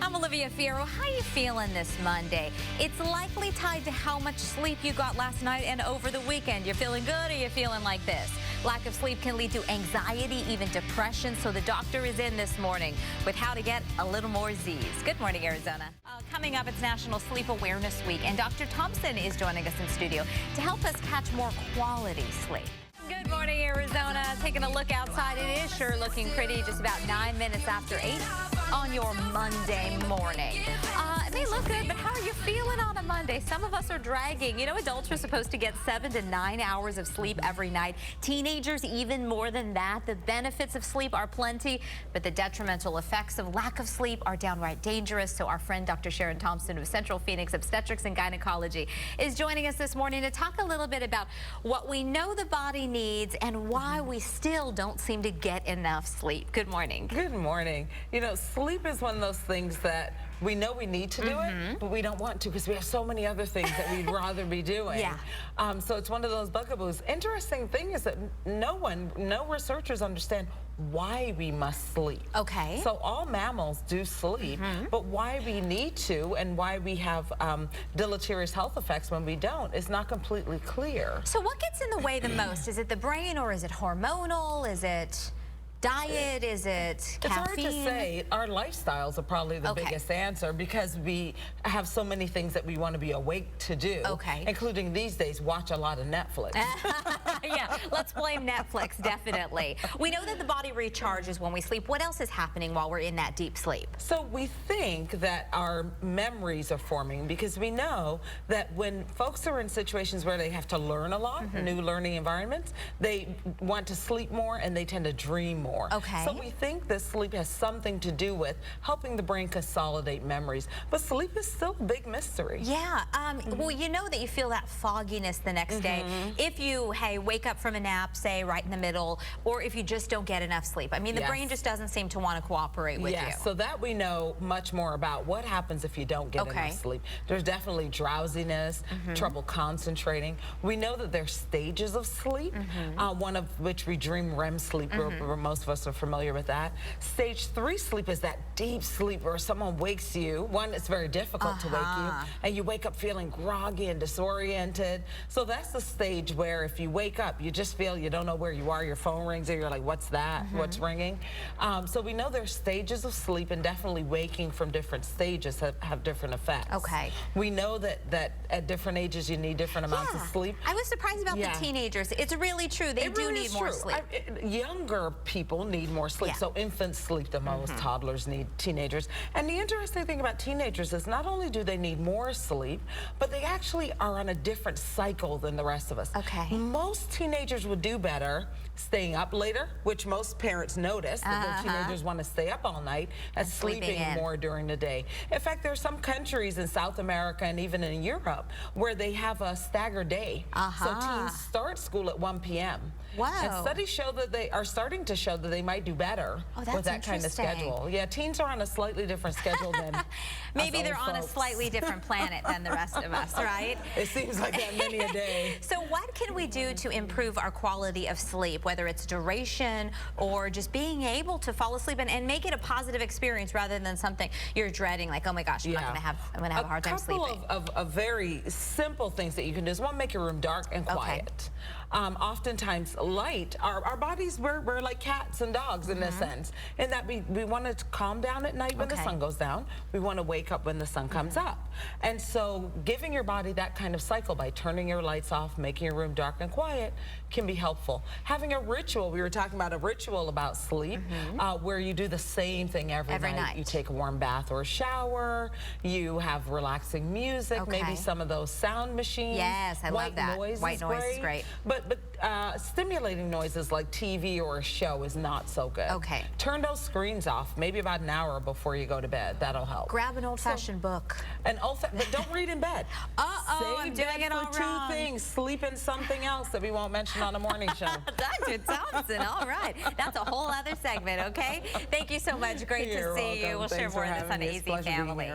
I'm Olivia Fierro. How are you feeling this Monday? It's likely tied to how much sleep you got last night and over the weekend. You're feeling good or you're feeling like this? Lack of sleep can lead to anxiety, even depression, so the doctor is in this morning with how to get a little more Z's. Good morning, Arizona. Coming up, it's National Sleep Awareness Week, and Dr. Thompson is joining us in studio to help us catch more quality sleep. Good morning, Arizona. Taking a look outside, it is sure looking pretty, just about 9 minutes after 8 on your Monday morning. It may look good, but how are you feeling on a Monday? Some of us are dragging. You know, adults are supposed to get 7 to 9 hours of sleep every night. Teenagers, even more than that. The benefits of sleep are plenty, but the detrimental effects of lack of sleep are downright dangerous. So our friend Dr. Sharon Thompson of Central Phoenix Obstetrics and Gynecology is joining us this morning to talk a little bit about what we know the body needs and why we still don't seem to get enough sleep. Good morning. Good morning. You know, sleep is one of those things that we know we need to do it, but we don't want to because we have so many other things that we'd rather be doing. Yeah. So it's one of those bugaboos. Interesting thing is that no researchers understand why we must sleep. Okay. So all mammals do sleep, but why we need to and why we have deleterious health effects when we don't is not completely clear. So what gets in the way the most? Is it the brain or is it hormonal? Is it diet? Is it caffeine? It's hard to say. Our lifestyles are probably the biggest answer because we have so many things that we want to be awake to do, including these days watch a lot of Netflix. Yeah, let's blame Netflix, definitely. We know that the body recharges when we sleep. What else is happening while we're in that deep sleep? So we think that our memories are forming because we know that when folks are in situations where they have to learn a lot, new learning environments, they want to sleep more and they tend to dream more. Okay. So we think that sleep has something to do with helping the brain consolidate memories. But sleep is still a big mystery. Yeah. Well, you know that you feel that fogginess the next day if you, wake up from a nap, say, right in the middle, or if you just don't get enough sleep. I mean, the brain just doesn't seem to want to cooperate with you. So that we know much more about what happens if you don't get enough sleep. There's definitely drowsiness, trouble concentrating. We know that there's stages of sleep, one of which we dream REM sleep, where most of us are familiar with that. Stage 3 sleep is that deep sleep where someone wakes you. One, it's very difficult to wake you, and you wake up feeling groggy and disoriented. So that's the stage where if you wake up, you just feel you don't know where you are. Your phone rings, and you're like, what's that? What's ringing? So we know there's stages of sleep, and definitely waking from different stages have different effects. Okay. We know that at different ages you need different amounts of sleep. I was surprised about the teenagers. It's really true. They do need more sleep. Younger people need more sleep. So infants sleep the most, toddlers need, teenagers. And the interesting thing about teenagers is not only do they need more sleep, but they actually are on a different cycle than the rest of us. Okay. Most teenagers would do better staying up later, which most parents notice that their teenagers want to stay up all night, and sleeping more during the day. In fact, there are some countries in South America and even in Europe where they have a staggered day. So teens start school at 1 p.m. Wow. And studies show that they are starting to show that they might do better with that kind of schedule. Yeah, teens are on a slightly different schedule than maybe they're on a slightly different planet than the rest of us, right? It seems like that many a day. So what can we do to improve our quality of sleep, whether it's duration or just being able to fall asleep and make it a positive experience rather than something you're dreading, like, oh my gosh, I'm gonna have a hard time sleeping? A couple of very simple things that you can do is one, make your room dark and quiet. Oftentimes light, our bodies, we're like cats and dogs in a sense, in that we want to calm down at night when the sun goes down. We want to wake up when the sun comes up. And so giving your body that kind of cycle by turning your lights off, making your room dark and quiet can be helpful. Having a ritual, we were talking about a ritual about sleep, where you do the same thing every night. You take a warm bath or a shower, you have relaxing music, maybe some of those sound machines. Yes, I love that. White noise is great. But stimulating noises like TV or a show is not so good. Okay. Turn those screens off maybe about an hour before you go to bed. That'll help. Grab an old-fashioned book. But don't read in bed. I'm doing it all wrong. Two things. Sleep in something else that we won't mention on a morning show. Dr. Thompson, all right. That's a whole other segment, okay? Thank you so much. Great to see you. We'll share more of this on AZ Family.